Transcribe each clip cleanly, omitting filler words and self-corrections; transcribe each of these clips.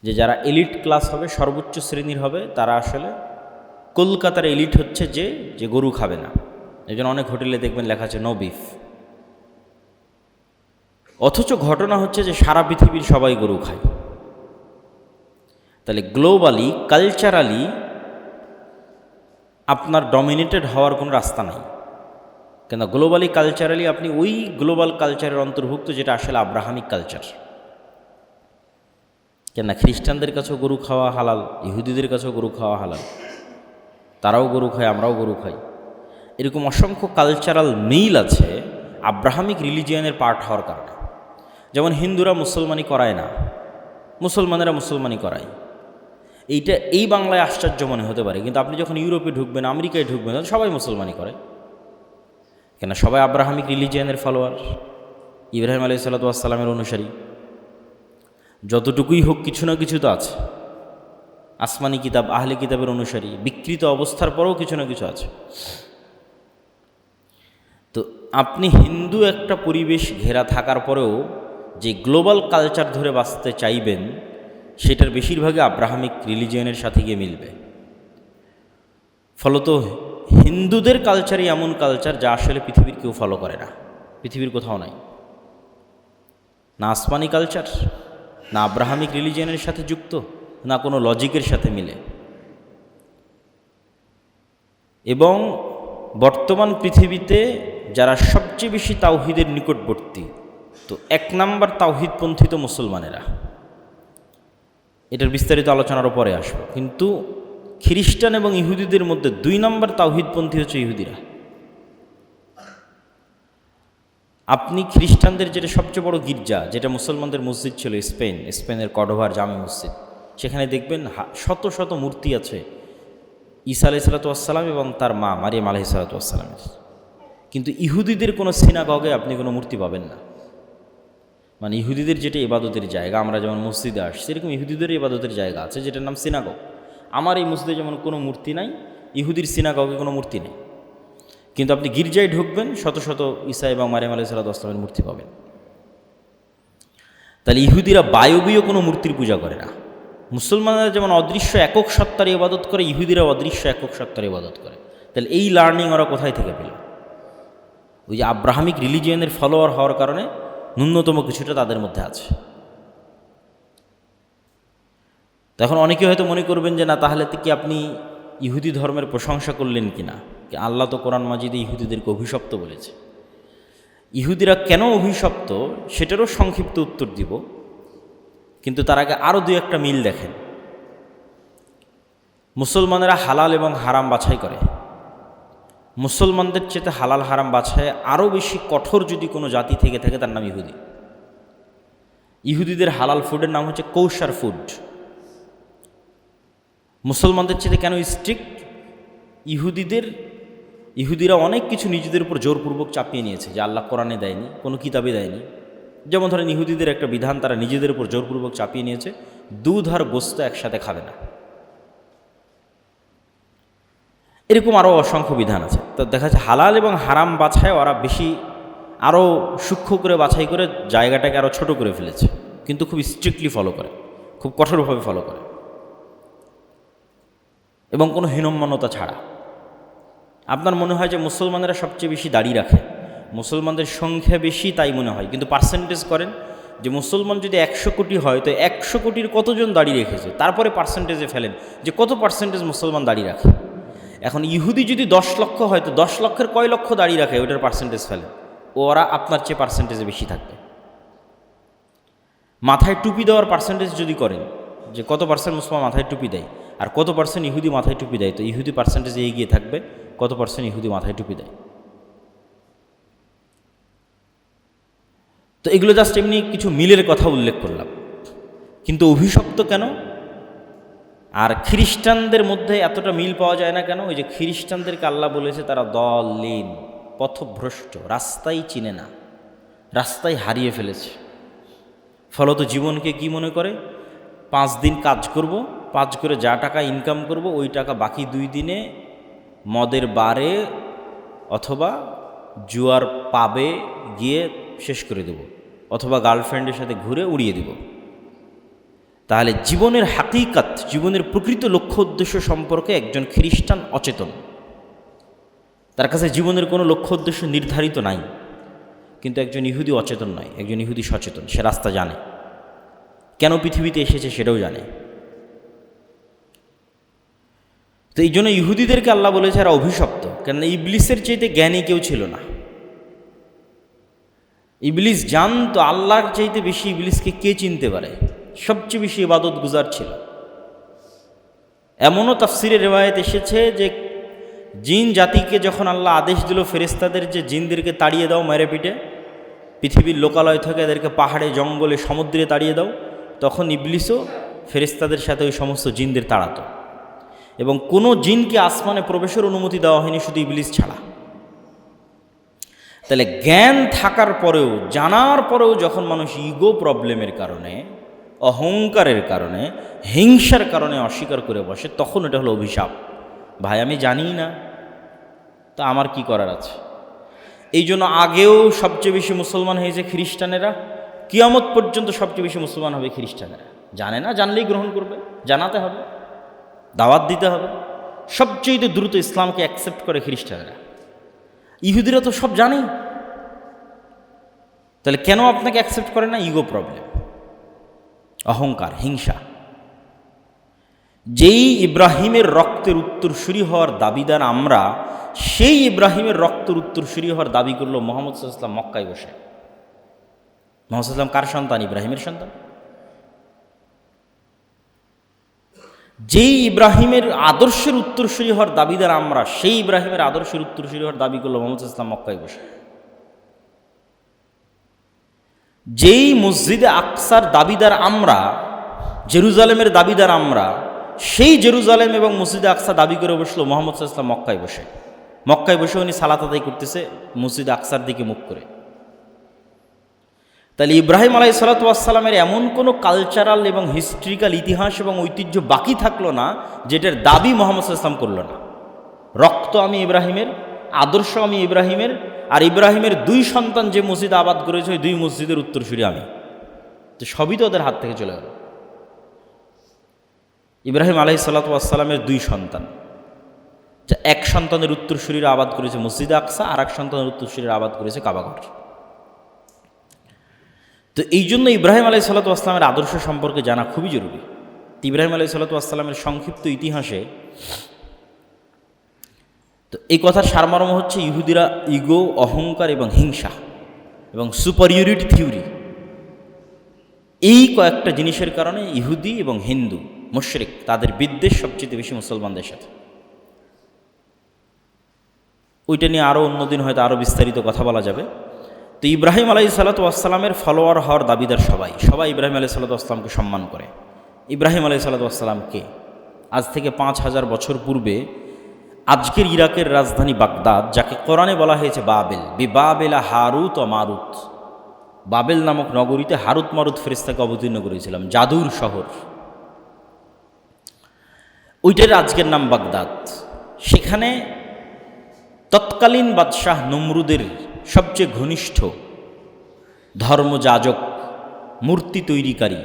যে যারা elite class হবে, সর্বোচ্চ শ্রেণীর হবে, তারা আসলে কলকাতার এলিট হচ্ছে যে গরু খাবে না। এই জন্য অনেক হোটেলে দেখবেন লেখা আছে নো বিফ। অথচ ঘটনা হচ্ছে যে সারা পৃথিবীর সবাই গরু খায়। তাহলে গ্লোবালি কালচারালি আপনার ডমিনেটেড হওয়ার কোনো রাস্তা নাই। কেন গ্লোবালি কালচারালি আপনি ওই গ্লোবাল কালচারের অন্তর্ভুক্ত যেটা আসলে আব্রাহামিক কালচার। কেন খ্রিস্টানদের কাছেও গরু খাওয়া হালাল, ইহুদিদের কাছেও গরু খাওয়া হালাল, তারাও গরু খায়, আমরাও গরু খাই। এরকম অসংখ্য কালচারাল মিল আছে আব্রাহামিক রিলিজিয়ানের পার্ট হওয়ার কারণে। যেমন হিন্দুরা মুসলমানি করায় না, মুসলমানেরা মুসলমানি করায়। এই বাংলায় আশ্চর্য মনে হতে পারে, কিন্তু আপনি যখন ইউরোপে ঢুকবেন, আমেরিকায় ঢুকবেন, সবাই মুসলমানি করে। কেন সবাই আব্রাহামিক রিলিজিয়ানের ফলোয়ার, ইব্রাহিম আলাইহিসসালামের অনুসারী। যতটুকুই হোক কিছু না কিছু তো আছে। আসমানি কিতাব, আহলে কিতাবের অনুসারী, বিকৃত অবস্থার পরেও কিছু না কিছু আছে। তো আপনি হিন্দু একটা পরিবেশ ঘেরা থাকার পরেও যে গ্লোবাল কালচার ধরে বাঁচতে চাইবেন, সেটার বেশিরভাগই আব্রাহামিক রিলিজিয়নের সাথে গিয়ে মিলবে। ফলত হিন্দুদের কালচারই এমন কালচার যা আসলে পৃথিবীর কেউ ফলো করে না, পৃথিবীর কোথাও নাই। না আসমানি কালচার, না আব্রাহামিক রিলিজিয়নের সাথে যুক্ত, না কোনো লজিকের সাথে মিলে। এবং বর্তমান পৃথিবীতে যারা সবচেয়ে বেশি তাওহিদের নিকটবর্তী, তো 1 নাম্বার তাওহিদপন্থী তো মুসলমানেরা। এটার বিস্তারিত আলোচনারও পরে আসবো। কিন্তু খ্রিস্টান এবং ইহুদিদের মধ্যে 2 নাম্বার তাওহিদপন্থী হচ্ছে ইহুদিরা। আপনি খ্রিস্টানদের যেটা সবচেয়ে বড় গির্জা, যেটা মুসলমানদের মসজিদ ছিল স্পেনের কর্ডোবার জামে মসজিদ, সেখানে দেখবেন শত শত মূর্তি আছে ঈসা আলাইহিসসালাম এবং তার মা মারিয়াম আলাইহিসসালামের। কিন্তু ইহুদিদের কোনো সিনাগগে আপনি কোনো মূর্তি পাবেন না। মানে ইহুদিদের যেটা ইবাদতের জায়গা, আমরা যেমন মসজিদে আসছি, সেরকম ইহুদিদের ইবাদতের জায়গা আছে যেটার নাম সিনাগগ। আমার এই মসজিদে যেমন কোনো মূর্তি নাই, ইহুদির সিনাগগে কোনো মূর্তি নেই। কিন্তু আপনি গির্জায় ঢুকবেন, শত শত ঈসা এবং মারিয়াম আলাইহিসসালামের মূর্তি পাবেন। তাহলে ইহুদিরা বায়বীয় কোনো মূর্তির পূজা করে না। মুসলমানরা যেমন অদৃশ্য একক সত্তার ইবাদত করে, ইহুদিরা অদৃশ্য একক সত্তার ইবাদত করে। তাহলে এই লার্নিং ওরা কোথায় থেকে পেল? ওই যে আব্রাহামিক রিলিজিয়নের ফলোয়ার হওয়ার কারণে ন্যূনতম কিছুটা তাদের মধ্যে আছে। তো এখন অনেকে হয়তো মনে করবেন যে না, তাহলে কি আপনি ইহুদি ধর্মের প্রশংসা করলেন কি না? আল্লাহ তো কোরআন মাজিদে ইহুদিদেরকে অভিশপ্ত বলেছে। ইহুদিরা কেন অভিশপ্ত সেটারও সংক্ষিপ্ত উত্তর দিব, কিন্তু তার আগে আরও 2-1টা মিল দেখেন। মুসলমানেরা হালাল এবং হারাম বাছাই করে। মুসলমানদের চেয়ে হালাল হারাম বাছাই আরও বেশি কঠোর যদি কোনো জাতি থেকে থাকে, তার নাম ইহুদি। ইহুদিদের হালাল ফুডের নাম হচ্ছে কৌশার ফুড। মুসলমানদের চেয়ে কেন স্ট্রিক্ট? ইহুদিরা অনেক কিছু নিজেদের উপর জোরপূর্বক চাপিয়ে নিয়েছে, যে আল্লাহ কোরআনে দেয়নি, কোনো কিতাবে দেয়নি। যেমন ধরেন ইহুদিদের একটা বিধান তারা নিজেদের উপর জোরপূর্বক চাপিয়ে নিয়েছে, দুধ আর গোস্ত একসাথে খাবে না। এরকম আরও অসংখ্য বিধান আছে। তো দেখা যাচ্ছে হালাল এবং হারাম বাছায় ওরা বেশি আরও সূক্ষ্ম করে বাছাই করে জায়গাটাকে আরও ছোট করে ফেলেছে, কিন্তু খুব স্ট্রিক্টলি ফলো করে, খুব কঠোরভাবে ফলো করে, এবং কোনো হীনম্মন্যতা ছাড়া। আপনার মনে হয় যে মুসলমানেরা সবচেয়ে বেশি দাড়ি রাখে, মুসলমানদের সংখ্যা বেশি তাই মনে হয়, কিন্তু পার্সেন্টেজ করেন যে মুসলমান যদি 100 কোটি হয়, তো 100 কোটির কতজন দাড়ি রেখেছে, তারপরে পার্সেন্টেজে ফেলেন যে কত পার্সেন্টেজ মুসলমান দাড়ি রাখে। এখন ইহুদি যদি 10 লক্ষ হয়, তো 10 লক্ষের কয় লক্ষ দাড়ি রাখে, ওইটার পার্সেন্টেজ ফেলেন, ওরা আপনার চেয়ে পার্সেন্টেজে বেশি থাকবে। মাথায় টুপি দেওয়ার পার্সেন্টেজ যদি করেন যে কত পার্সেন্ট মুসলমান মাথায় টুপি দেয় আর কত পার্সেন্ট ইহুদি মাথায় টুপি দেয়, তো ইহুদি পার্সেন্টেজে এগিয়ে থাকবে কত পার্সেন্ট ইহুদি মাথায় টুপি দেয়। তো এগুলো জাস্ট এমনি কিছু মিলের কথা উল্লেখ করলাম। কিন্তু অভিশপ্ত কেন? আর খ্রিস্টানদের মধ্যে এতটা মিল পাওয়া যায় না কেন? ওই যে খ্রিস্টানদেরকে আল্লাহ বলেছে তারা দলিন, পথভ্রষ্ট, রাস্তাই চিনে না, রাস্তায় হারিয়ে ফেলেছে। ফলত জীবনকে কি মনে করে? 5 দিন কাজ করব, 5 করে যা টাকা ইনকাম করব, ওই টাকা বাকি 2 দিনে মদের বারে অথবা জুয়ার পাবে গিয়ে শেষ করে দেব, অথবা গার্লফ্রেন্ডের সাথে ঘুরে উড়িয়ে দেব। তাহলে জীবনের হাকিকাত, জীবনের প্রকৃত লক্ষ্য উদ্দেশ্য সম্পর্কে একজন খ্রিস্টান অচেতন। তার কাছে জীবনের কোনো লক্ষ্য উদ্দেশ্য নির্ধারিত নাই। কিন্তু একজন ইহুদি অচেতন নয়, একজন ইহুদি সচেতন। সে রাস্তা জানে, কেন পৃথিবীতে এসেছে সেটাও জানে। তো এই জন্য ইহুদিদেরকে আল্লাহ বলেছে এরা অভিশপ্ত, কেননা ইবলিসের চাইতে জ্ঞানী কেউ ছিল না। ইবলিস জানতো আল্লাহর চাইতে বেশি ইবলিসকে কে চিনতে পারে, সবচেয়ে বেশি ইবাদত গুজার ছিল। এমনও তাফসিরে রিওয়ায়াত এসেছে যে জিন জাতিকে যখন আল্লাহ আদেশ দিল ফেরেশতাদের যে জিনদেরকে তাড়িয়ে দাও মেরে পিটে, পৃথিবীর লোকালয় থেকে এদেরকে পাহাড়ে জঙ্গলে সমুদ্রে তাড়িয়ে দাও, তখন ইবলিসও ফেরেশতাদের সাথে ওই সমস্ত জিনদের তাড়াতো। এবং কোনো জিনকে আসমানে প্রবেশের অনুমতি দেওয়া হয়নি, শুধু ইবলিস ছাড়া। তাহলে জ্ঞান থাকার পরেও, জানার পরেও যখন মানুষ ইগো প্রবলেমের কারণে, অহংকারের কারণে, হিংসার কারণে অস্বীকার করে বসে, তখন এটা হলো অভিশাপ। ভাই আমি জানি না, তা আমার কি করার আছে। এই জন্য আগেও সবচেয়ে বেশি মুসলমান হয়েছে খ্রিস্টানেরা, কিয়ামত পর্যন্ত সবচেয়ে বেশি মুসলমান হবে খ্রিস্টানেরা। জানে না, জানলেই গ্রহণ করবে, জানাতে হবে, দাওয়াত দিতে হবে। সবচেয়ে দ্রুত ইসলামকে অ্যাকসেপ্ট করে খ্রিস্টানেরা। ইহুদিরা তো সব জানে, তাহলে কেন আপনাকে অ্যাকসেপ্ট করে না? ইগো প্রবলেম, অহংকার, হিংসা। যেই ইব্রাহিমের রক্তের উত্তরসূরি হওয়ার দাবিদার আমরা, সেই ইব্রাহিমের রক্তের উত্তরসূরি হওয়ার দাবি করলো মুহাম্মদ সাল্লাল্লাহু আলাইহি ওয়াসাল্লাম মক্কায় বসে। মুহাম্মদ সাল্লাল্লাহু আলাইহি ওয়াসাল্লাম কার সন্তান? ইব্রাহিমের সন্তান। যেই ইব্রাহিমের আদর্শের উত্তরসূরি হওয়ার দাবিদার আমরা, সেই ইব্রাহিমের আদর্শের উত্তরসূরি হওয়ার দাবি করলো মুহাম্মদ সাল্লাল্লাহু আলাইহি ওয়াসাল্লাম মক্কায় বসে। যেই মসজিদে আকসার দাবিদার আমরা, জেরুজালেমের দাবিদার আমরা, সেই জেরুজালেম এবং মসজিদে আকসা দাবি করে বসলো মুহাম্মদ সাল্লাল্লাহু আলাইহি ওয়াসাল্লাম মক্কায় বসে। মক্কায় বসে উনি সালাত আদায় করতেছে মসজিদে আকসার দিকে মুখ করে। তাহলে ইব্রাহিম আলাইহিস সালাতু ওয়াস সালামের এমন কোনো কালচারাল এবং হিস্ট্রিক্যাল ইতিহাস এবং ঐতিহ্য বাকি থাকলো না যেটার দাবি মুহাম্মদ সাল্লাল্লাহু আলাইহি ওয়াসাল্লাম করলো না। রক্ত আমি ইব্রাহিমের, আদর্শ আমি ইব্রাহিমের, আর ইব্রাহিমের দুই সন্তান যে মসজিদ আবাদ করেছে ওই দুই মসজিদের উত্তরসূরি আমি। তো সবই তো ওদের হাত থেকে চলে গেল। ইব্রাহিম আলাইহিস সালাতু ওয়াস সালামের দুই সন্তান, যা এক সন্তানের উত্তরসূরিরা আবাদ করেছে মসজিদে আকসা, আর এক সন্তানের উত্তরসূরিরা আবাদ করেছে কাবাঘর। তো এই জন্য ইব্রাহিম আলাইহিস সালাতু ওয়াস সালামের আদর্শ সম্পর্কে জানা খুবই জরুরি। ইব্রাহিম আলাইহিস সালাতু ওয়াস সালামের সংক্ষিপ্ত ইতিহাসে তো এই কথার সারমর্ম হচ্ছে ইহুদিরা ইগো, অহংকার এবং হিংসা এবং সুপারিয়রিটি থিওরি, এই কয়েকটা জিনিসের কারণে ইহুদি এবং হিন্দু মুশরিক তাদের বিদ্বেষ সবচেয়ে বেশি মুসলমানদের সাথে। ওইটা নিয়ে আরও অন্যদিন হয়তো আরও বিস্তারিত কথা বলা যাবে। তো ইব্রাহিম আলাইহিস সালাতু ওয়াস সালামের ফলোয়ার হওয়ার দাবিদার সবাই ইব্রাহিম আলাইহিস সালাতু ওয়াস সালামকে সম্মান করে। ইব্রাহিম আলাইহিস সালাতু ওয়াস সালাম কে? আজ থেকে 5000 বছর পূর্বে আজকের ইরাকের রাজধানী বাগদাদ, যাকে কোরআনে বলা হয়েছে বাবেল, বিবাবেলা হারুত ও মারুত, বাবেল নামক নগরীতে হারুত মারুত ফেরেশতাকে অবতীর্ণ করেছিলাম, জাদুর শহর। ওইটার আজকের নাম বাগদাদ। সেখানে তৎকালীন বাদশাহ নমরুদের সবচেয়ে ঘনিষ্ঠ ধর্মযাজক, মূর্তি তৈরিকারী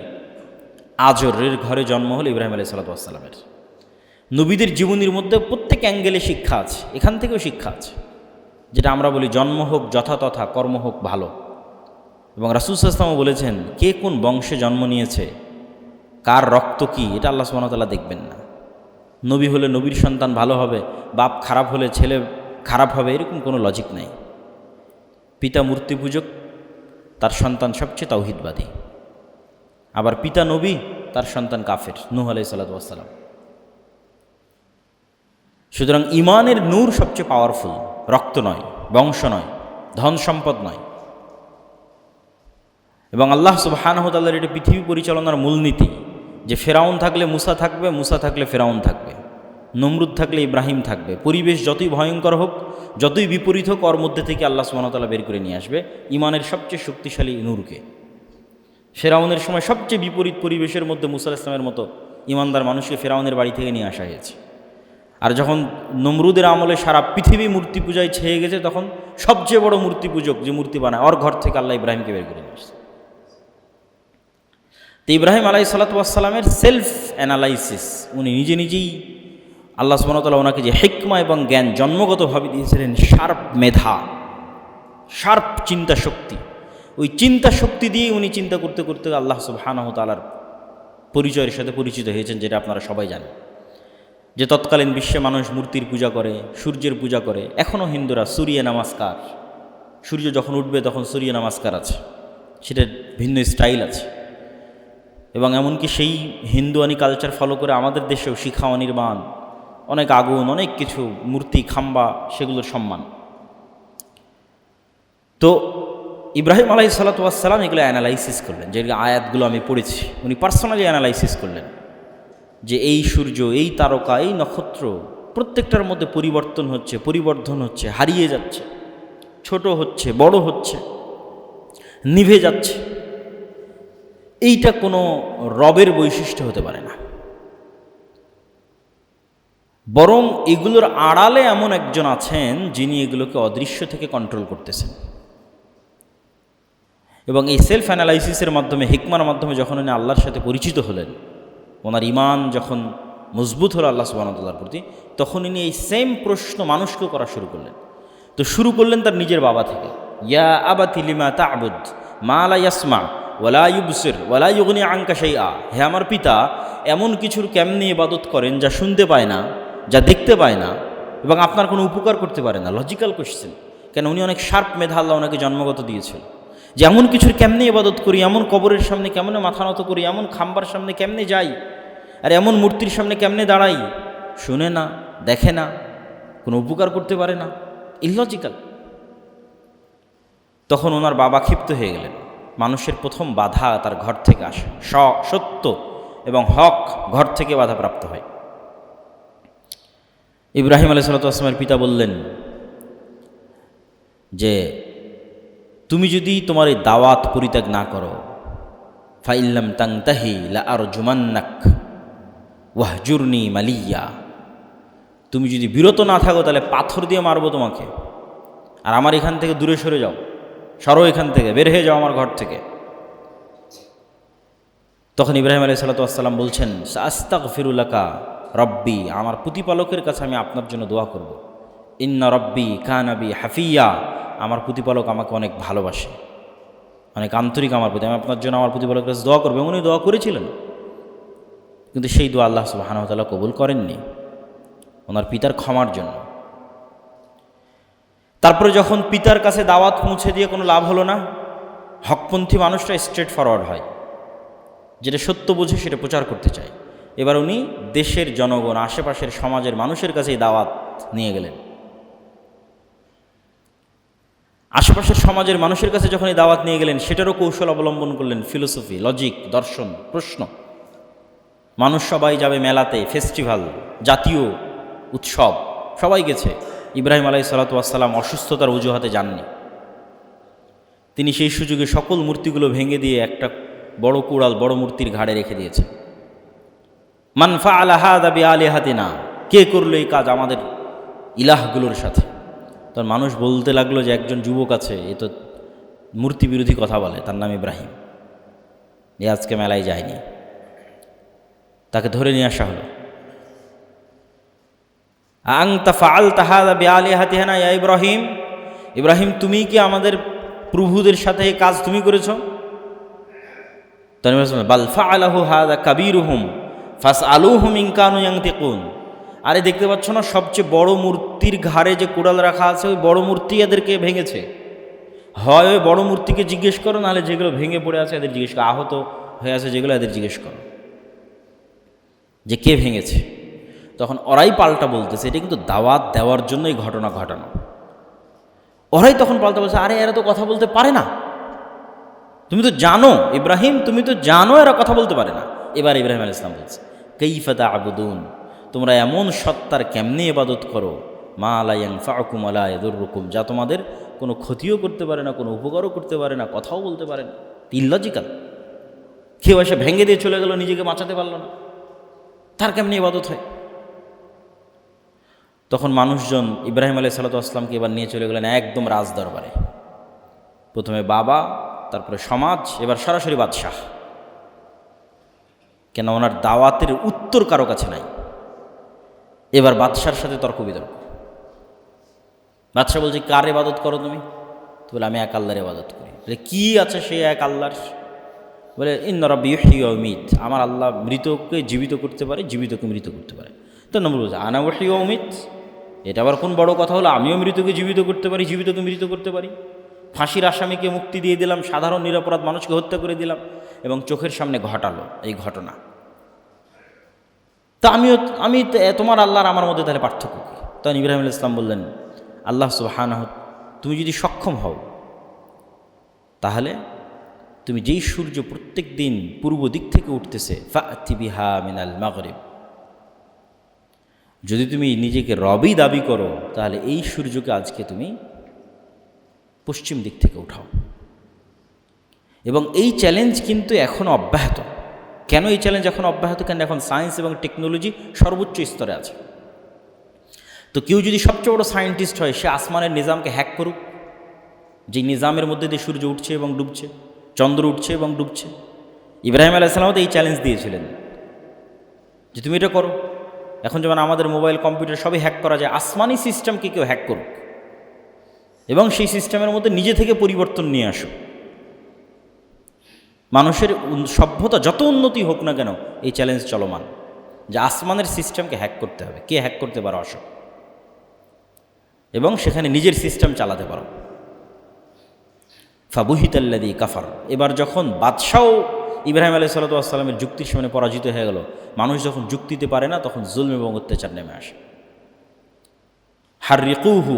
আজরের ঘরে জন্ম হল ইব্রাহিম আলাইহিস সালাতু ওয়াস সালামের। নবীদের জীবনীর মধ্যে প্রত্যেক অ্যাঙ্গেলে শিক্ষা আছে, এখান থেকেও শিক্ষা আছে, যেটা আমরা বলি জন্ম হোক যথাতথা, কর্ম হোক ভালো। এবং রাসূল সাল্লাল্লাহু আলাইহি ওয়াসাল্লাম বলেছেন, কে কোন বংশে জন্ম নিয়েছে, কার রক্ত কি, এটা আল্লাহ সুবহানাহু ওয়া তাআলা দেখবেন না। নবী হলে নবীর সন্তান ভালো হবে, বাপ খারাপ হলে ছেলে খারাপ হবে, এরকম কোনো লজিক নাই। পিতা মূর্তি পূজক, তার সন্তান সবচেয়ে তাওহীদবাদী। আবার পিতা নবী, তার সন্তান কাফের, নূহ আলাইহিস সালাতু ওয়াস সালাম। সুতরাং ইমানের নূর সবচেয়ে পাওয়ারফুল, রক্ত নয়, বংশ নয়, ধন সম্পদ নয়। এবং আল্লাহ সুবহানাহু ওয়া তাআলার এটা পৃথিবী পরিচালনার মূলনীতি যে ফেরাউন থাকলে মুসা থাকবে, মুসা থাকলে ফেরাউন থাকবে, নমরুদ থাকলে ইব্রাহিম থাকবে। পরিবেশ যতই ভয়ঙ্কর হোক, যতই বিপরীত হোক, ওর মধ্যে থেকে আল্লাহ সুবহানাহু ওয়া তাআলা বের করে নিয়ে আসবে ইমানের সবচেয়ে শক্তিশালী নূরকে। ফেরাউনের সময় সবচেয়ে বিপরীত পরিবেশের মধ্যে মুসা আলাইহিস সালামের মতো ইমানদার মানুষকে ফেরাউনের বাড়ি থেকে নিয়ে আসা হয়েছে। আর যখন নমরুদের আমলে সারা পৃথিবী মূর্তি পূজায় ছেয়ে গেছে, তখন সবচেয়ে বড় মূর্তি পূজক যে মূর্তি বানায়, ওর ঘর থেকে আল্লাহ ইব্রাহিমকে বের করে নিয়ে আসছে। ইব্রাহিম আলাইহিসসালামের সেলফ অ্যানালাইসিস, উনি নিজে নিজেই আল্লাহ সুবহানাহু ওয়া তাআলা ওনাকে যে হিকমা এবং জ্ঞান জন্মগতভাবে দিয়েছিলেন, শার্প মেধা, শার্প চিন্তা শক্তি, ওই চিন্তা শক্তি দিয়ে উনি চিন্তা করতে করতে আল্লাহ সুবহানাহু ওয়া তাআলার পরিচয়ের সাথে পরিচিত হয়েছেন, যেটা আপনারা সবাই জানেন। যে তৎকালীন বিশ্বে মানুষ মূর্তির পূজা করে, সূর্যের পূজা করে, এখনও হিন্দুরা সূর্য নমস্কার, সূর্য যখন উঠবে তখন সূর্য নমস্কার আছে, সেটার ভিন্ন স্টাইল আছে। এবং এমনকি সেই হিন্দুয়ানি কালচার ফলো করে আমাদের দেশেও শিখা অনির্বাণ, অনেক আগুন, অনেক কিছু মূর্তি, খাম্বা, সেগুলোর সম্মান। তো ইব্রাহিম আলাইহিসসালাম এগুলো অ্যানালাইসিস করলেন, যে আয়াতগুলো আমি পড়েছি, উনি পার্সোনালি অ্যানালাইসিস করলেন যে এই সূর্য, এই তারকা, এই নক্ষত্র প্রত্যেকটার মধ্যে পরিবর্তন হচ্ছে, পরিবর্ধন হচ্ছে, হারিয়ে যাচ্ছে, ছোট হচ্ছে, বড় হচ্ছে, নিভে যাচ্ছে। এইটা কোনো রবের বৈশিষ্ট্য হতে পারে না, বরং এগুলোর আড়ালে এমন একজন আছেন যিনি এগুলোকে অদৃশ্য থেকে কন্ট্রোল করতেছেন। এবং এই সেলফ অ্যানালাইসিসের মাধ্যমে, হিকমার মাধ্যমে যখন উনি আল্লাহর সাথে পরিচিত হলেন, ওনার ঈমান যখন মজবুত হলো আল্লাহ সুবহানাহু ওয়া তাআলার প্রতি, তখন উনি এই সেম প্রশ্ন মানুষকেও করা শুরু করলেন। তো শুরু করলেন তার নিজের বাবা থেকে, ইয়া আবাতি লিমা তা'বুদ মা লা ইয়াসমা ওয়ালা ইউবসির ওয়ালা ইউগনি আনকা শাইআ, হে আমার পিতা, এমন কিছুর কেমনে ইবাদত করেন যা শুনতে পায় না, যা দেখতে পায় না, এবং আপনার কোনো উপকার করতে পারে না। লজিক্যাল কোশ্চেন, কেন উনি অনেক শার্প মেধা আল্লাহ ওনাকে জন্মগত দিয়েছিল, যে এমন কিছুর কেমনে ইবাদত করি, এমন কবরের সামনে কেমনে মাথা নত করি, এমন খাম্বার সামনে কেমনে যাই, আর এমন মূর্তির সামনে কেমনে দাঁড়াই, শুনে না, দেখে না, কোনো উপকার করতে পারে না, ইললজিক্যাল। তখন ওনার বাবা ক্ষিপ্ত হয়ে গেলেন। মানুষের প্রথম বাধা তার ঘর থেকে আসে, সত্য এবং হক ঘর থেকে বাধাপ্রাপ্ত হয়। ইব্রাহিম আলাইহিসসালামের পিতা বললেন যে তুমি যদি তোমার এই দাওয়াত পরিত্যাগ না করো, ফাইল্লাম তাংতাহি লা আরজুমান্নাক ওয়াহজুরনি মালিয়া, তুমি যদি বিরত না থাকো তাহলে পাথর দিয়ে মারবো তোমাকে, আর আমার এখান থেকে দূরে সরে যাও, সরো এখান থেকে, বের হয়ে যাও আমার ঘর থেকে। তখন ইব্রাহিম আলাইহিসসালাম বলছেন, আস্তাগফিরুলাকা রব্বি, আমার প্রতিপালকের কাছে আমি আপনার জন্য দোয়া করব। ইন্না রব্বি কানা বি হাফিয়া, আমার প্রতিপালক আমাকে অনেক ভালোবাসে, অনেক আন্তরিক আমার প্রতি, আমি আপনার জন্য আমার প্রতিপালকের কাছে দোয়া করবো। উনি দোয়া করেছিলেন, কিন্তু সেই দোয়া আল্লাহ সুবহানাহু ওয়া তাআলা কবুল করেননি ওনার পিতার ক্ষমার জন্য। তারপরে যখন পিতার কাছে দাওয়াত পৌঁছে দিয়ে কোনো লাভ হলো না, হকপন্থী মানুষটা স্ট্রেট ফরওয়ার্ড হয়, যেটা সত্য বুঝে সেটা প্রচার করতে চায়। এবার উনি দেশের জনগণ, আশেপাশের সমাজের মানুষের কাছে এই দাওয়াত নিয়ে গেলেন। আশেপাশের সমাজের মানুষের কাছে যখন এই দাওয়াত নিয়ে গেলেন, সেটারও কৌশল অবলম্বন করলেন, ফিলোসফি, লজিক, দর্শন, প্রশ্ন। মানুষ সবাই যাবে মেলাতে, ফেস্টিভ্যাল, জাতীয় উৎসব, সবাই গেছে। ইব্রাহিম আলাইহিসসালাম অসুস্থতার অজুহাতে যাননি। তিনি সেই সুযোগে সকল মূর্তিগুলো ভেঙে দিয়ে একটা বড় কুড়াল বড় মূর্তির ঘাড়ে রেখে দিয়েছেন। মান ফাআলা হাযা বিআলিহাতিনা, কে করলো এই কাজ আমাদের ইলাহগুলোর সাথে? তখন মানুষ বলতে লাগলো যে একজন যুবক আছে, এ তো মূর্তি বিরোধী কথা বলে, তার নাম ইব্রাহিম, এ আজকে মেলায় যায়নি। তাকে ধরে নিয়ে আসা হলো। আনতা ফাআলতা হাযা বিআলিহাতিনা ইয়া ইব্রাহিম, ইব্রাহিম তুমি কি আমাদের প্রভুদের সাথে এই কাজ তুমি করেছো? বাল ফাআলাহু হাযা কাবীরুহুম ফাসআলুহুম ইন কানু ইয়ানতিকুন, আরে দেখতে পাচ্ছ না সবচেয়ে বড় মূর্তির ঘাড়ে যে কুড়াল রাখা আছে, ওই বড় মূর্তি এদেরকে ভেঙেছে। হয় ওই বড় মূর্তিকে জিজ্ঞেস করো, নাহলে যেগুলো ভেঙে পড়ে আছে এদের জিজ্ঞেস করো, আহত হয়ে আছে যেগুলো এদের জিজ্ঞেস করো যে কে ভেঙেছে। তখন ওরাই পাল্টা বলতেছে, এটা কিন্তু দাওয়াত দেওয়ার জন্য এই ঘটনা ঘটানো। ওরাই তখন পাল্টা বলছে, আরে এরা তো কথা বলতে পারে না, তুমি তো জানো ইব্রাহিম, তুমি তো জানো এরা কথা বলতে পারে না। এবার ইব্রাহিম আলাইহিস সালাম বলছে, কাইফা তা'বুদুন, তোমরা এমন সত্তার কেমনে ইবাদত করো, মা লা ইয়ানফাউকুম ওয়া লা ইয়াদুররুকুম, যা তোমাদের কোনো ক্ষতিও করতে পারে না, কোনো উপকারও করতে পারে না, কথাও বলতে পারে না। ইললজিক্যাল। কেউ এসে ভেঙে দিয়ে চলে গেল, নিজেকে বাঁচাতে পারল না, তার কেমনে ইবাদত হয়? তখন মানুষজন ইব্রাহিম আলাইহিসসালামকে এবার নিয়ে চলে গেলেন একদম রাজ দরবারে। প্রথমে বাবা, তারপরে সমাজ, এবার সরাসরি বাদশাহ। কেন ওনার দাওয়াতের উত্তর কারো কাছে নাই। এবার বাদশার সাথে তর্ক বিতর্ক। বাদশাহ বলছে, কার ইবাদত করো তুমি? তো বলে, আমি এক আল্লাহর ইবাদত করি। বলে, কি আছে সে এক আল্লাহর? বলে, ইন্না রাব্বি ইউহয়ি ওয়া ইউমীত, আমার আল্লাহ মৃতকে জীবিত করতে পারে, জীবিতকে মৃত করতে পারে। তো নবী বলছে, আনা উহয়ি ওয়া উমীত, এটা আবার কোন বড় কথা হলো? আমিও মৃতকে জীবিত করতে পারি, জীবিতকে মৃত করতে পারি। ফাঁসির আসামিকে মুক্তি দিয়ে দিলাম, সাধারণ নিরপরাধ মানুষকে হত্যা করে দিলাম, এবং চোখের সামনে ঘটালো এই ঘটনা। তা আমি তোমার আল্লাহর আমার মধ্যে তাহলে পার্থক্য কী? তখন ইব্রাহিম আলাইহিস সালাম বললেন, আল্লাহ সুবহানাহু, তুমি যদি সক্ষম হও তাহলে তুমি যেই সূর্য প্রত্যেক দিন পূর্ব দিক থেকে উঠতেছে, ফাতি বিহা মিনাল মাগরিব, যদি তুমি নিজেকে রবই দাবি করো তাহলে এই সূর্যকে আজকে তুমি পশ্চিম দিক থেকে উঠাও। এবং এই চ্যালেঞ্জ কিন্তু এখন অব্যাহত। কেন এই চ্যালেঞ্জ এখন অব্যাহত? কেন এখন সায়েন্স এবং টেকনোলজি সর্বোচ্চ স্তরে আছে। তো কেউ যদি সবচেয়ে বড় সায়েন্টিস্ট হয়, সে আসমানের নিজামকে হ্যাক করুক, যে নিজামের মধ্যে দিয়ে সূর্য উঠছে এবং ডুবছে, চন্দ্র উঠছে এবং ডুবছে। ইব্রাহিম আলাইহিস সালাম তো এই চ্যালেঞ্জ দিয়েছিলেন যে তুমি এটা করো। এখন যেমন আমাদের মোবাইল কম্পিউটার সবই হ্যাক করা যায়, আসমানি সিস্টেমকে কেউ হ্যাক করুক এবং সেই সিস্টেমের মধ্যে নিজে থেকে পরিবর্তন নিয়ে আসুক। মানুষের সভ্যতা যত উন্নতি হোক না কেন, এই চ্যালেঞ্জ চলমান যে আসমানের সিস্টেমকে হ্যাক করতে হবে। কে হ্যাক করতে পারো আসো, এবং সেখানে নিজের সিস্টেম চালাতে পারো। ফাবুহিতাল্লাযী কাফার। এবার যখন বাদশাহ ইব্রাহিম আলাইহিস সালামের যুক্তির সামনে পরাজিত হয়ে গেল, মানুষ যখন যুক্তিতে পারে না, তখন জুলম এবং অত্যাচার নেমে আসে। হাররিকুহু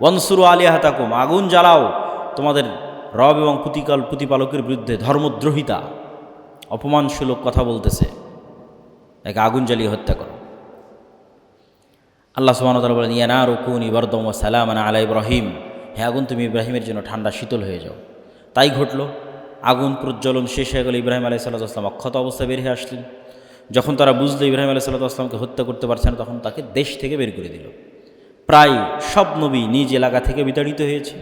ওয়ানসুরু আলিহাতাকুম, আগুন জ্বালাও তোমাদের রব এবং প্রতিপালকের বিরুদ্ধে। ধর্মদ্রোহিতা, অপমানসূলক কথা বলতেছে, একে আগুন জ্বালিয়ে হত্যা করো। আল্লাহ সুবহানাহু ওয়া তাআলা বলেন, ইয়া নারু কুনি বারদাম ওয়া সালামান আলা ইব্রাহিম, হে আগুন তুমি ইব্রাহিমের জন্য ঠান্ডা শীতল হয়ে যাও। তাই ঘটল। আগুন প্রজ্বলন শেষ হয়ে গেল, ইব্রাহিম আলাইহিস সালাম অক্ষত অবস্থায় বের হয়ে আসলেন। যখন তারা বুঝলো ইব্রাহিম আলাইহিস সালামকে হত্যা করতে পারছে না, তখন তাকে দেশ থেকে বের করে দিল। প্রায় সব নবী নিজ এলাকা থেকে বিতাড়িত হয়েছে,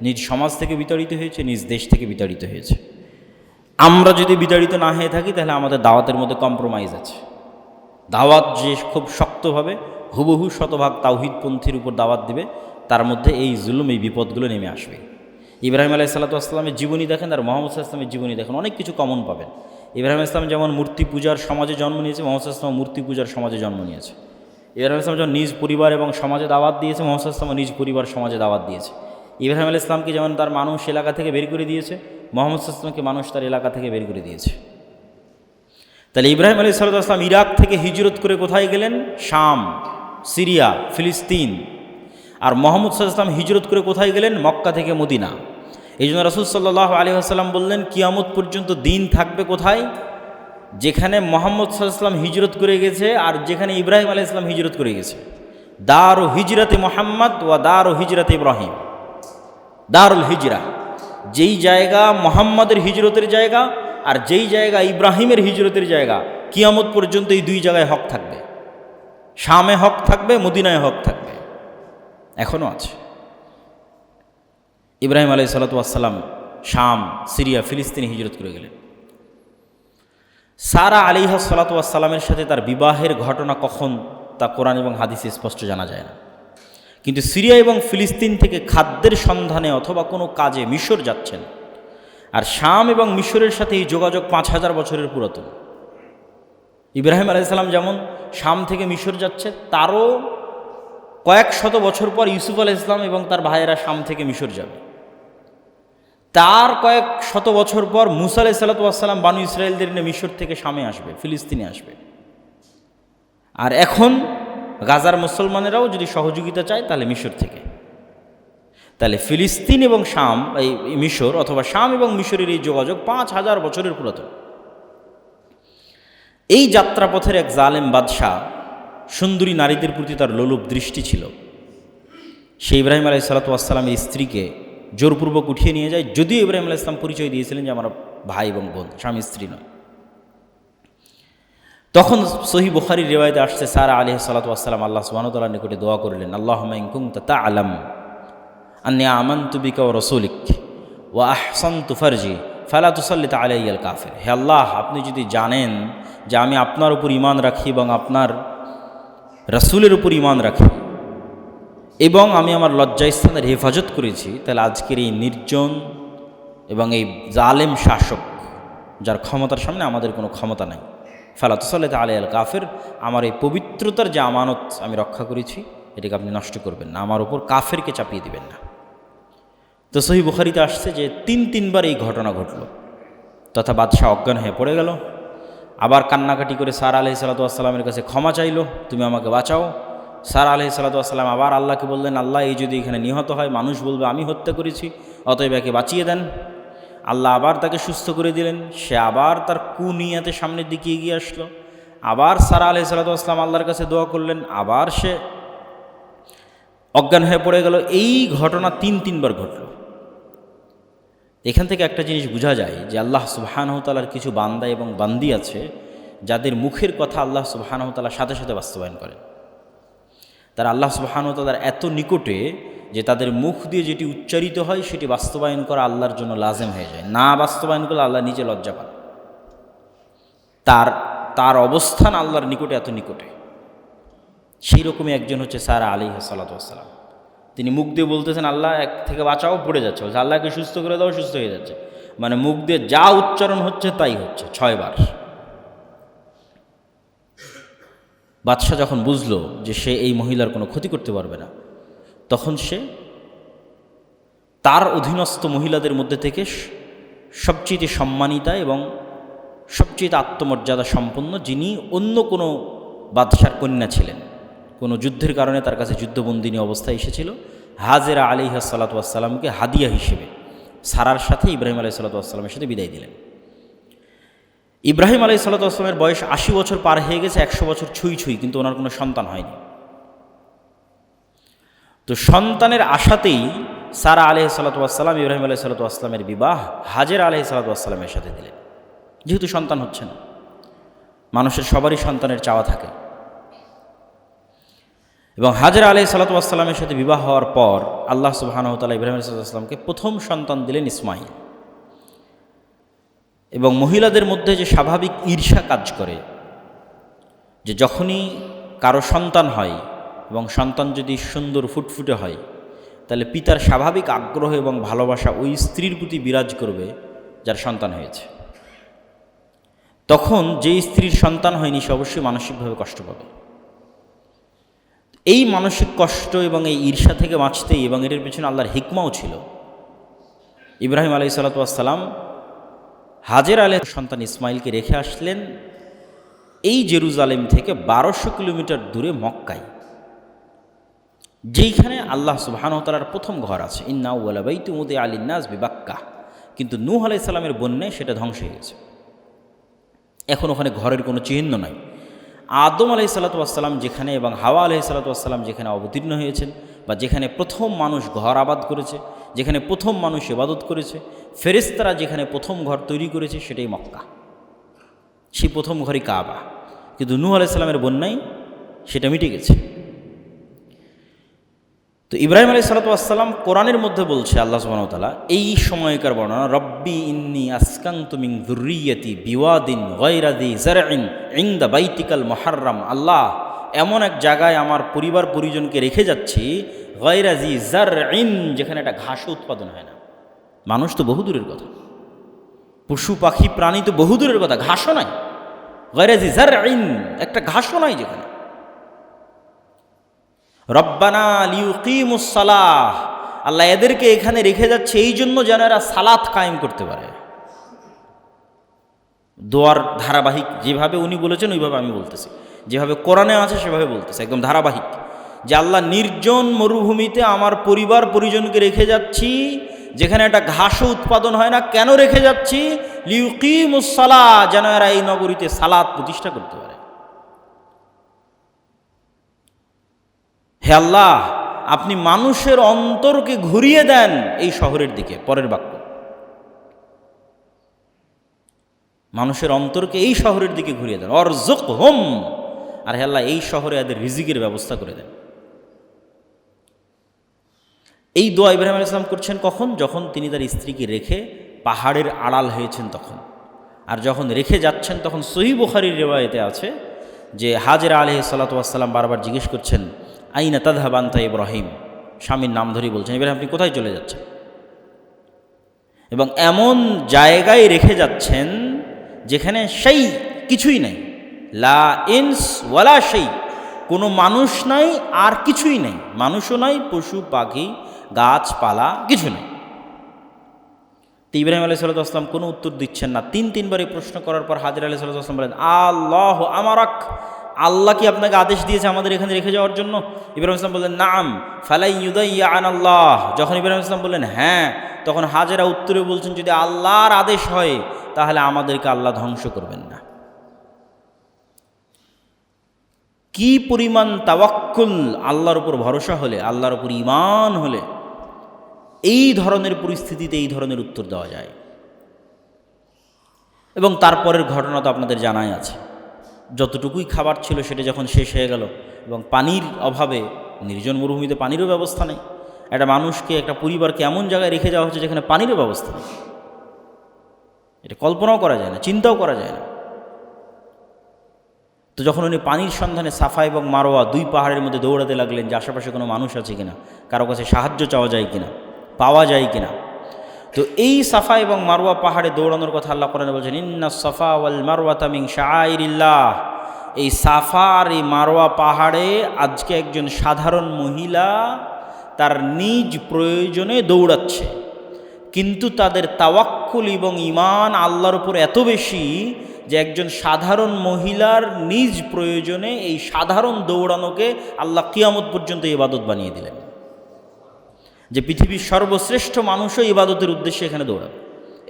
নিজ সমাজ থেকে বিতাড়িত হয়েছে, নিজ দেশ থেকে বিতাড়িত হয়েছে। আমরা যদি বিতাড়িত না হয়ে থাকি, তাহলে আমাদের দাওয়াতের মধ্যে কম্প্রোমাইজ আছে। দাওয়াত যে খুব শক্তভাবে হুবহু শতভাগ তাওহীদপন্থীর উপর দাওয়াত দিবে, তার মধ্যে এই জুলুম, এই বিপদগুলো নেমে আসবে। ইব্রাহিম আলাইহিস সালামের জীবনী দেখেন আর মুহাম্মদ সাল্লাল্লাহু আলাইহি ওয়াসাল্লামের জীবনী দেখেন, অনেক কিছু কমন পাবেন। ইব্রাহিম আলাইহিস সালাম যেমন মূর্তি পূজার সমাজে জন্ম নিয়েছে, মুহাম্মদ সাল্লাল্লাহু আলাইহি ওয়াসাল্লাম মূর্তি পূজার সমাজে জন্ম নিয়েছে। ইব্রাহিম আলাইহিস সালাম যখন নিজ পরিবার এবং সমাজে দাওয়াত দিয়েছে, মুহাম্মদ সাল্লাল্লাহু আলাইহি ওয়াসাল্লাম নিজ পরিবার সমাজে দাওয়াত দিয়েছে। ইব্রাহিম আলাইহিস সালামকে যেমন তার মানুষ এলাকা থেকে বের করে দিয়েছে, মুহাম্মদ সাল্লাল্লাহু আলাইহি ওয়াসাল্লামকে মানুষ তার এলাকা থেকে বের করে দিয়েছে। তাহলে ইব্রাহিম আলাইহিস সালাম ইরাক থেকে হিজরত করে কোথায় গেলেন? শাম, সিরিয়া, ফিলিস্তিন। আর মুহাম্মদ সাল্লাল্লাহু আলাইহি ওয়াসাল্লাম হিজরত করে কোথায় গেলেন? মক্কা থেকে মদিনা। এই জন্য রাসূল সাল্লাল্লাহু আলাইহি ওয়াসাল্লাম বললেন, কিয়ামত পর্যন্ত দিন থাকবে কোথায়? যেখানে মুহাম্মদ সাল্লাল্লাহু আলাইহি ওয়াসাল্লাম হিজরত করে গেছে আর যেখানে ইব্রাহিম আলাইহিস সালাম হিজরত করে গেছে। দারু হিজরতে মুহাম্মদ ওয়া দারু হিজরতে ইব্রাহিম, দারুল হিজরা, যেই জায়গা মুহাম্মাদের হিজরতের জায়গা আর যেই জায়গা ইব্রাহিমের হিজরতের জায়গা, কিয়ামত পর্যন্ত এই দুই জায়গায় হক থাকবে। শামে হক থাকবে, মদিনায় হক থাকবে, এখনও আছে। ইব্রাহিম আলাইহিস সালাম শাম, সিরিয়া, ফিলিস্তিনে হিজরত করে গেলেন। সারা আলাইহিস সালামের সাথে তার বিবাহের ঘটনা কখন, তা কোরআন এবং হাদিসে স্পষ্ট জানা যায় না। কিন্তু সিরিয়া এবং ফিলিস্তিন থেকে খাদ্যের সন্ধানে অথবা কোনো কাজে মিশর যাচ্ছেন। আর শাম এবং মিশরের সাথে এই যোগাযোগ 5000 বছরের পুরাতন। ইব্রাহিম আলাইহিস সালাম যেমন শাম থেকে মিশর যাচ্ছে, তারও কয়েক শত বছর পর ইউসুফ আলাইহিস সালাম এবং তার ভাইয়েরা শাম থেকে মিশর যাবে। তার কয়েক শত বছর পর মুসা আলাইহিস সালাম বানু ইসরায়েলদের নিয়ে মিশর থেকে শামে আসবে, ফিলিস্তিনে আসবে। আর এখন গাজার মুসলমানেরাও যদি সহযোগিতা চায়, তাহলে মিশর থেকে। তাহলে ফিলিস্তিন এবং শাম, এই মিশর অথবা শাম এবং মিশরের এই যোগাযোগ 5000 বছরের পুরাতন। এই যাত্রাপথের এক জালেম বাদশাহ, সুন্দরী নারীদের প্রতি তার লোলুপ দৃষ্টি ছিল। সে ইব্রাহিম আলাইহিস সালামের স্ত্রীকে জোরপূর্বক উঠিয়ে নিয়ে যায়, যদিও ইব্রাহিম আলাইহিস সালাম পরিচয় দিয়েছিলেন যে আমার ভাই এবং বোন, স্বামী স্ত্রী নয়। তখন সহিহ বুখারীর রিওয়ায়াতে আসছে, সারা আলাইহিস সালাম আল্লাহ সুবহানাহু ওয়া তাআলার নিকটে দোয়া করলেন, আল্লাহুম্মা ইন কুনতা তা'লাম আন্নী আমানতু বিকা ওয়া রাসূলিক ওয়া আহসানতু ফারজি ফালা তুসাল্লিত আলাইয়াল কাফির, হে আল্লাহ আপনি যদি জানেন যে আমি আপনার উপর ঈমান রাখি এবং আপনার রাসূলের উপর ঈমান রাখি এবং আমি আমার লজ্জাস্থানের হেফাজত করেছি, তাহলে আজকের এই নির্জন এবং এই জালেম শাসক যার ক্ষমতার সামনে আমাদের কোনো ক্ষমতা নাই, ফালা তুসাল্লিত আলাইয়াল কাফির, আমার এই পবিত্রতার যে আমানত আমি রক্ষা করেছি এটাকে আপনি নষ্ট করবেন না, আমার উপর কাফেরকে চাপিয়ে দিবেন না। তো সহিহ বুখারীতে আসছে যে তিনবার এই ঘটনা ঘটল, তথা বাদশাহ অজ্ঞান হয়ে পড়ে গেল, আবার কান্নাকাটি করে সারা আলাইহিসসালামের কাছে ক্ষমা চাইল, তুমি আমাকে বাঁচাও। সারা আলাইহিসসালাম আবার আল্লাহকে বললেন, আল্লাহ এই যদি এখানে নিহত হয় মানুষ বলবে আমি হত্যা করেছি, অতএব একে বাঁচিয়ে দেন। আল্লাহ আবার তাকে সুস্থ করে দিলেন, সে আবার তার কুনিয়াতে সামনের দিকে এগিয়ে আসলো। আবার সারা আলাইহিসসালাম আল্লাহর কাছে দোয়া করলেন, আবার সে অজ্ঞান হয়ে পড়ে গেল। এই ঘটনা তিনবার ঘটল। এখান থেকে একটা জিনিস বোঝা যায় যে আল্লাহ সুবহানাহু ওয়া তাআলার কিছু বান্দা এবং বান্দি আছে যাদের মুখের কথা আল্লাহ সুবহানাহু ওয়া তাআলা সাথে সাথে বাস্তবায়ন করেন। তারা আল্লাহ সুবহানাহু ওয়া তাআলার এত নিকটে যে তাদের মুখ দিয়ে যেটি উচ্চারিত হয় সেটি বাস্তবায়ন করা আল্লাহর জন্য লাজেম হয়ে যায়। না বাস্তবায়ন করলে আল্লাহ নিজে লজ্জা পান। তার অবস্থান আল্লাহর নিকটে এত নিকটে। সেই রকমই একজন হচ্ছে সারা আলাইহিস সালাতু ওয়াস সালাম। তিনি মুখ দিয়ে বলতেছেন আল্লাহ এক থেকে বাঁচাও, পড়ে যাচ্ছে, বলছে আল্লাহকে সুস্থ করে দাও, সুস্থ হয়ে যাচ্ছে। মানে মুখ দিয়ে যা উচ্চারণ হচ্ছে তাই হচ্ছে 6 বার। বাদশাহ যখন বুঝলো যে সে এই মহিলার কোনো ক্ষতি করতে পারবে না, তখন সে তার অধীনস্থ মহিলাদের মধ্যে থেকে সবচেয়ে সম্মানিতা এবং সবচেয়ে আত্মমর্যাদা সম্পন্ন, যিনি অন্য কোনো বাদশার কন্যা ছিলেন, কোনো যুদ্ধের কারণে তার কাছে যুদ্ধবন্দিনী অবস্থায় এসেছিল, হাজেরা আলাইহিস সালাতু ওয়াস সালামকে হাদিয়া হিসেবে সারার সাথে ইব্রাহিম আলাইহিস সালাতু ওয়াস সালামের সাথে বিদায় দিলেন। ইব্রাহিম আলাইহিস সালাতু ওয়াস সালামের বয়স 80 বছর পার হয়ে গেছে, 100 বছর ছুঁই, কিন্তু ওনার কোনো সন্তান হয়নি। তো সন্তানের আশাতেই সারা আলাইহিস সালাতু ওয়াস সালাম ইব্রাহিম আলাইহিস সালাতু ওয়াস সালামের বিবাহ হাজেরা আলাইহিস সালাতু ওয়াস সালামের সাথে দিলেন। যেহেতু সন্তান হচ্ছে না, মানুষের সবারই সন্তানের চাওয়া থাকে, এবং হাজেরা আলাইহিস সালাতু ওয়াস সালামের সাথে বিবাহ হওয়ার পর আল্লাহ সুবহানাহু ওয়া তাআলা ইব্রাহিম আলাইহিস সালামকে প্রথম সন্তান দিলেন ইসমাঈল। এবং মহিলাদের মধ্যে যে স্বাভাবিক ঈর্ষা কাজ করে, যে যখনই কারো সন্তান হয় এবং সন্তান যদি সুন্দর ফুটফুটে হয়, তাহলে পিতার স্বাভাবিক আগ্রহ এবং ভালোবাসা ওই স্ত্রীর প্রতি বিরাজ করবে যার সন্তান হয়েছে। তখন যেই স্ত্রীর সন্তান হয়নি সে অবশ্যই মানসিকভাবে কষ্ট পাবে। এই মানসিক কষ্ট এবং এই ঈর্ষা থেকে বাঁচতেই, এবং এর পেছনে আল্লাহর হিকমাও ছিল, ইব্রাহিম আলাইহিস সালাতু ওয়াস সালাম হাজেরা আলাইহিস সন্তান ইসমাইলকে রেখে আসলেন এই জেরুজালেম থেকে 1200 কিলোমিটার দূরে মক্কায়, যেইখানে আল্লাহ সুবহানাহু ওয়া তাআলার প্রথম ঘর আছে, ইন্না আউওয়ালা বাইতুম উদিআ লিন-নাস বিবাক্কাহ। কিন্তু নূহ আলাইহিস সালামের বন্যায় সেটা ধ্বংস হয়ে গেছে। এখন ওখানে ঘরের কোনো চিহ্ন নাই। আদম আলাইহিস সালাতু ওয়াস সালাম যেখানে এবং হাওয়া আলাইহিস সালাতু ওয়াস সালাম যেখানে অবতীর্ণ হয়েছেন, বা যেখানে প্রথম মানুষ ঘর আবাদ করেছে, যেখানে প্রথম মানুষ ইবাদত করেছে, ফেরেশতারা যেখানে প্রথম ঘর তৈরি করেছে, সেটাই মক্কা। সেই প্রথম ঘরই কাবা। কিন্তু নূহ আলাইহিস সালামের বন্যায় সেটা মিটে গেছে। তো ইব্রাহিম আলাইহিস সালাতু ওয়াস সালাম কোরআনের মধ্যে বলছে, আল্লাহ সুবহানাহু ওয়া তাআলা এই সময়কার বর্ণনা, রব্বি ইন্নী আসকানতু মিন যুররিয়্যাতি বিওয়াদিন গায়রা যি যারইন ইনদা বাইতিকাল মুহাররাম। আল্লাহ, এমন এক জায়গায় আমার পরিবার পরিজনকে রেখে যাচ্ছি, গায়রা যি যারইন, যেখানে একটা ঘাসও উৎপাদন হয় না। মানুষ তো বহু দূরের কথা, পশু পাখি প্রাণী তো বহু দূরের কথা, ঘাসও নাই। গায়রা যি যারইন, একটা ঘাসও নাই যেখানে। রব্বানা লিউকিমুস সালাহ, আল্লাহ এদেরকে এখানে রেখে যাচ্ছে এই জন্য যেন এরা সালাত কায়েম করতে পারে। দোয়ার ধারাবাহিক, যেভাবে উনি বলেছেন ওইভাবে আমি বলতেছি, যেভাবে কোরআনে আছে সেভাবে বলতেছি, একদম ধারাবাহিক। যে আল্লাহ নির্জন মরুভূমিতে আমার পরিবার পরিজনকে রেখে যাচ্ছি, যেখানে একটা ঘাসও উৎপাদন হয় না। কেন রেখে যাচ্ছি? লিউকিমুস সালাহ, যেন এরা এই নগরীতে সালাত প্রতিষ্ঠা করতে পারে। হে আল্লাহ, আপনি মানুষের অন্তরকে ঘুরিয়ে দেন এই শহরের দিকে। পরের বাক্য, মানুষের অন্তরকে এই শহরের দিকে ঘুরিয়ে দেন। অরযুকহুম, আর হে আল্লাহ এই শহরে এদের রিজিকের ব্যবস্থা করে দেন। এই দোয়া ইব্রাহিম আলাইহিস সালাম করছেন কখন? যখন তিনি তার স্ত্রীকে রেখে পাহাড়ের আড়াল হয়েছেন তখন। আর যখন রেখে যাচ্ছেন তখন সহিহ বুখারীর রিওয়ায়াতে আছে যে হাজেরা আলাইহিস সালাতু ওয়াস সালাম বারবার জিজ্ঞেস করছেন, আইনা তাযহাব আনতা ইব্রাহিম, স্বামীর নাম ধরেই বলছেন, ইব্রাহিম আপনি কোথায় চলে যাচ্ছেন? এবং এমন জায়গায় রেখে যাচ্ছেন যেখানে সেই কিছুই নাই, লা ইনস ওয়ালা সেই, কোনো মানুষ নাই আর কিছুই নাই, মানুষও নাই, পশু পাখি গাছপালা কিছু নেই। তো ইব্রাহিম আলাইহিস সালাতু ওয়াস সালাম কোনো উত্তর দিচ্ছেন না। তিনবার এই প্রশ্ন করার পর হাজেরা আলাইহিস সালাতু ওয়াস সালাম বলেন, আল্লাহ আমারাক, আল্লাহ কি আপনাকে আদেশ দিয়েছে আমাদের এখানে রেখে যাওয়ার জন্য? ইব্রাহিম ইসলাম বললেন নাম ফালাই ইউদাইয়া আনাল্লাহ। যখন ইব্রাহিম ইসলাম বললেন হ্যাঁ, তখন হাজেরা উত্তরে বলছেন, যদি আল্লাহর আদেশ হয় তাহলে আমাদেরকে আল্লাহ ধ্বংস করবেন না। কি পরিমাণ তাওয়াক্কুল, আল্লাহর উপর ভরসা হলে, আল্লাহর উপর ঈমান হলে এই ধরনের পরিস্থিতিতে এই ধরনের উত্তর দেওয়া যায়। এবং তারপরের ঘটনা তো আপনাদের জানাই আছে, যতটুকুই খাবার ছিল সেটা যখন শেষ হয়ে গেল এবং পানির অভাবে, নির্জন মরুভূমিতে পানিরও ব্যবস্থা নেই, একটা মানুষকে, একটা পরিবারকে এমন জায়গায় রেখে যাওয়া হচ্ছে যেখানে পানিরও ব্যবস্থা নেই, এটা কল্পনাও করা যায় না, চিন্তাও করা যায় না। তো যখন উনি পানির সন্ধানে সাফা এবং মারোয়া দুই পাহাড়ের মধ্যে দৌড়াতে লাগলেন যে আশেপাশে কোনো মানুষ আছে কিনা, কারো কাছে সাহায্য চাওয়া যায় কিনা, পাওয়া যায় কিনা। তো এই সাফা এবং মারওয়া পাহাড়ে দৌড়ানোর কথা আল্লাহ কোরআনে বলছেন, ইন্না সাফা ওয়াল মারওয়াতা মিন শাআইরিল্লাহ। এই সাফা আর এই মারওয়া পাহাড়ে আজকে একজন সাধারণ মহিলা তার নিজ প্রয়োজনে দৌড়াচ্ছে, কিন্তু তাদের তাওয়াক্কুল এবং ঈমান আল্লাহর উপর এত বেশি যে একজন সাধারণ মহিলার নিজ প্রয়োজনে এই সাধারণ দৌড়ানোকে আল্লাহ কিয়ামত পর্যন্ত ইবাদত বানিয়ে দিলেন, যে পৃথিবীর সর্বশ্রেষ্ঠ মানুষও ইবাদতের উদ্দেশ্যে এখানে দৌড়াবে।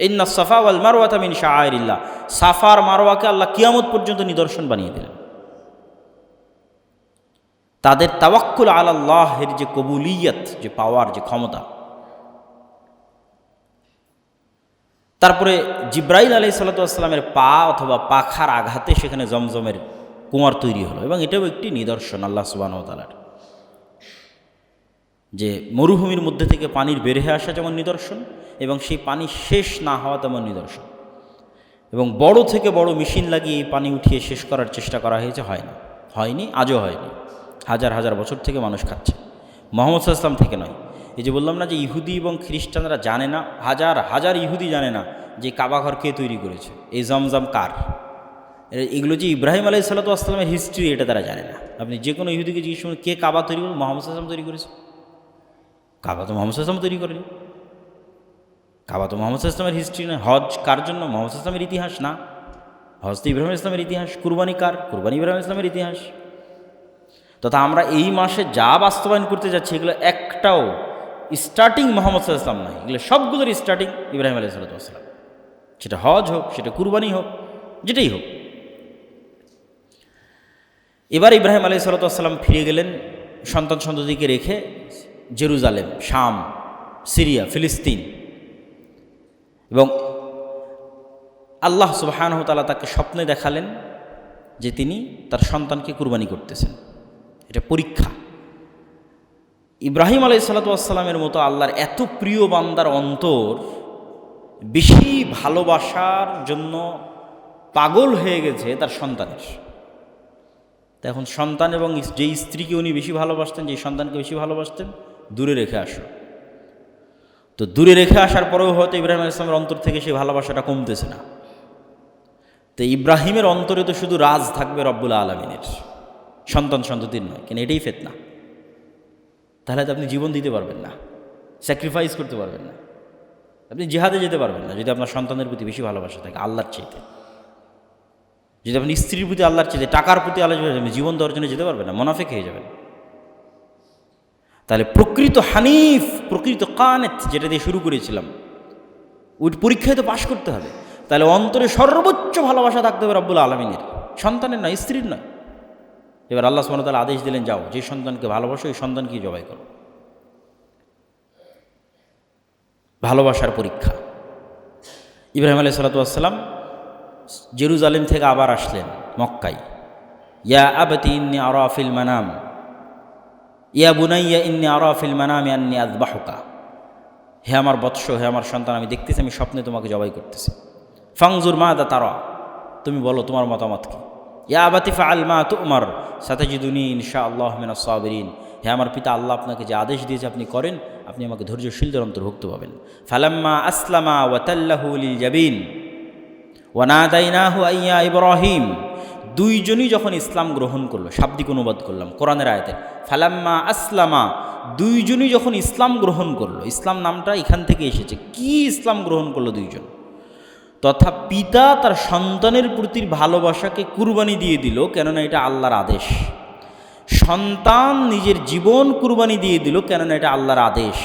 ইন্না সাফা ওয়াল মারওয়াতা মিন শাআইরিল্লাহ, সাফার মারওয়াকে আল্লাহ কিয়ামত পর্যন্ত নিদর্শন বানিয়ে দিলেন। তাদের তাওয়াক্কুল আলাল্লাহের যে কবুলিয়ত, যে পাওয়ার, যে ক্ষমতা। তারপরে জিব্রাইল আলাইহিস সালাতু ওয়াস সালামের পা অথবা পাখার আঘাতে সেখানে জমজমের কুয়ার তৈরি হলো, এবং এটাও একটি নিদর্শন আল্লাহ সুবহানাহু ওয়া তাআলার, যে মরুভূমির মধ্যে থেকে পানির বের হয়ে আসা যেমন নিদর্শন, এবং সেই পানি শেষ না হওয়া তেমন নিদর্শন। এবং বড় থেকে বড় মেশিন লাগিয়ে এই পানি উঠিয়ে শেষ করার চেষ্টা করা হয়েছে, হয়নি, আজও হয়নি। হাজার হাজার বছর থেকে মানুষ খাচ্ছে, মুহাম্মদ সাল্লাল্লাহু আলাইহি ওয়াসাল্লাম থেকে নয়। এই যে বললাম না যে ইহুদি এবং খ্রিস্টানরা জানে না, হাজার হাজার ইহুদি জানে না যে কাবাঘর কে তৈরি করেছে, এই জমজম কার, এগুলো যে ইব্রাহিম আলাইহিস সালাতু ওয়াস সালামের হিস্ট্রি, এটা তারা জানে না। আপনি যে কোনো ইহুদিকে জিজ্ঞেস করুন কে কাবা তৈরি করবে, মুহাম্মদ সাল্লাল্লাহু আলাইহি ওয়াসাল্লাম তৈরি করেছে। কাবা তো মুহাম্মদ সাল্লাল্লাহু আলাইহি ওয়াসাল্লাম তৈরি করেনি, কাবা তো মুহাম্মদ সাল্লাল্লাহু আলাইহি ওয়াসাল্লামের হিস্ট্রি নয়। হজ কার জন্য, মুহাম্মদ সাল্লাল্লাহু আলাইহি ওয়াসাল্লামের ইতিহাস না, হজ তো ইব্রাহিম ইসলামের ইতিহাস। কুরবানি কার, কুরবানি ইব্রাহিম ইসলামের ইতিহাস। তথা আমরা এই মাসে যা বাস্তবায়ন করতে যাচ্ছি এগুলো একটাও স্টার্টিং মুহাম্মদ সাল্লাল্লাহু আলাইহি ওয়াসাল্লাম নয়, এগুলো সবগুলোর স্টার্টিং ইব্রাহিম আলাইহিস সালাতু ওয়াস সালাম। সেটা হজ হোক, সেটা কুরবানি হোক, যেটাই হোক। এবার ইব্রাহিম আলাইহিস সালাতু ওয়াস সালাম ফিরে গেলেন সন্তান সন্ততিকে রেখে জেরুজালেম, শাম, সিরিয়া, ফিলিস্তিন। এবং আল্লাহ সুবহানাহু ওয়া তাআলা তাকে স্বপ্নে দেখালেন যে তিনি তার সন্তানকে কুরবানি করতেছেন। এটা পরীক্ষা। ইব্রাহিম আলাইহিস সালাতু ওয়াস সালামের মতো আল্লাহর এত প্রিয় বান্দার অন্তর বেশি ভালোবাসার জন্য পাগল হয়ে গেছে তার সন্তানের। তা এখন সন্তান এবং যেই স্ত্রীকে উনি বেশি ভালোবাসতেন, যেই সন্তানকে বেশি ভালোবাসতেন, দূরে রেখে আসো। তো দূরে রেখে আসার পরেও হয়তো ইব্রাহিম আলাইহিস সালামের অন্তর থেকে সেই ভালোবাসাটা কমতেছে না। তো ইব্রাহিমের অন্তরে তো শুধু রাজ থাকবে রব্বুল আলামিনের, সন্তান সন্ততির নয়। কেন এটাই ফিতনা। তাহলে তো আপনি জীবন দিতে পারবেন না, স্যাক্রিফাইস করতে পারবেন না, আপনি জিহাদে যেতে পারবেন না যদি আপনার সন্তানের প্রতি বেশি ভালোবাসা থাকে আল্লাহর চাইতে। যদি আপনি স্ত্রীর প্রতি আল্লাহর চাইতে, টাকার প্রতি আল্লাহ আপনি জীবন দেওয়ার জন্য যেতে পারবেন না, মুনাফিক হয়ে যাবেন। তাহলে প্রকৃত হানিফ, প্রকৃত কানেত, যেটা দিয়ে শুরু করেছিলাম, ওই পরীক্ষায় তো পাশ করতে হবে। তাহলে অন্তরে সর্বোচ্চ ভালোবাসা থাকতে হবে রব্বুল আলামিনের, সন্তানের নয়, স্ত্রীর নয়। এবার আল্লাহ সুবহানাহু ওয়া তাআলা আদেশ দিলেন, যাও যে সন্তানকে ভালোবাসো এই সন্তানকেই জবাই করো। ভালোবাসার পরীক্ষা। ইব্রাহিম আলাইহিস সালাতু ওয়াস সালাম জেরুজালেম থেকে আবার আসলেন মক্কায়। ইয়া আবাতি ইন্নী আরা ফিল মানাম, ইয়া বুনাইয়া ইন্নী আরা ফিল মানামি আন্নী আযবাহুকা। হে আমার বৎস, হে আমার সন্তান, আমি দেখতেছি আমি স্বপ্নে তোমাকে জবাই করতেছি। ফাংজুর মা দা তারা, তুমি বলো তোমার মতামত কি। ইয়া আবাতি ফাআল মা তুমার সাতাজিদুনি ইনশাআল্লাহ মিনাস সাবিরিন, হে আমার পিতা, আল্লাহ আপনাকে যে আদেশ দিয়েছে আপনি করেন, আপনি আমাকে ধৈর্যশীলদের অন্তর্ভুক্ত পাবেন। ফালাম্মা আসলামা ওয়া তাল্লাহু লিল জাবিন ওয়া নাদাইনাহু আইয়া ইব্রাহিম, দুইজনই যখন ইসলাম গ্রহণ করলো, শাব্দিক অনুবাদ করলাম কোরআনের আয়াতে, ফালাম্মা আসলামা, দুইজনই যখন ইসলাম গ্রহণ করলো, ইসলাম নামটা এখান থেকে এসেছে। কি ইসলাম গ্রহণ করলো দুইজন? তথা পিতা তার সন্তানের প্রতি ভালোবাসাকে কুরবানি দিয়ে দিল, কেননা এটা আল্লাহর আদেশ। সন্তান নিজের জীবন কুরবানি দিয়ে দিল, কেননা এটা আল্লাহর আদেশ।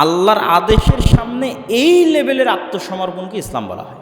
আল্লাহর আদেশের সামনে এই লেভেলের আত্মসমর্পণকে ইসলাম বলা হয়।